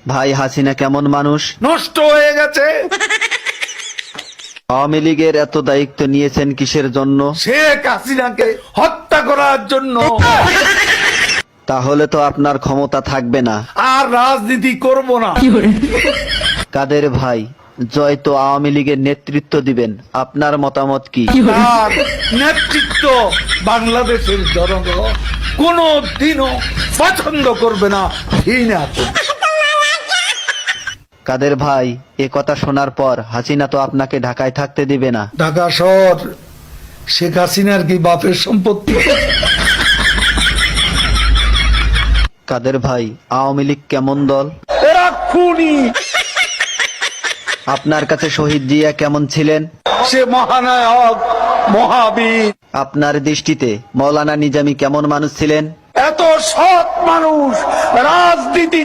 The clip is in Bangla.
ভাই হাসিনা কেমন মানুষ? নষ্ট হয়ে গেছে। আওয়ামী লীগের এত দায়িত্ব নিয়েছেন কিসের জন্য? শেখ হাসিনাকে হত্যা করার জন্য। তাহলে তো আপনার ক্ষমতা থাকবে না। আর রাজনীতি করব না। কাদের ভাই, জয় তো আওয়ামী লীগের নেতৃত্ব দিবেন, আপনার মতামত কি? তার নেতৃত্ব বাংলাদেশের জনগণ কোনো দিনও পছন্দ করবে না, ঘৃণা করবে। কাদের ভাই, এ কথা শোনার পর হাসিনা তো আপনাকে ঢাকায় থাকতে দিবে না। ঢাকা শহর শেখ হাসিনার কি বাপের সম্পত্তি? কাদের ভাই, আওয়ামী লীগ কেমন দল? এরা খুনি। আপনার কাছে শহীদ জিয়া কেমন ছিলেন? সে মহানায়ক, মহাবীর। আপনার দৃষ্টিতে মৌলানা নিজামী কেমন মানুষ ছিলেন? এত সৎ মানুষ রাজনীতি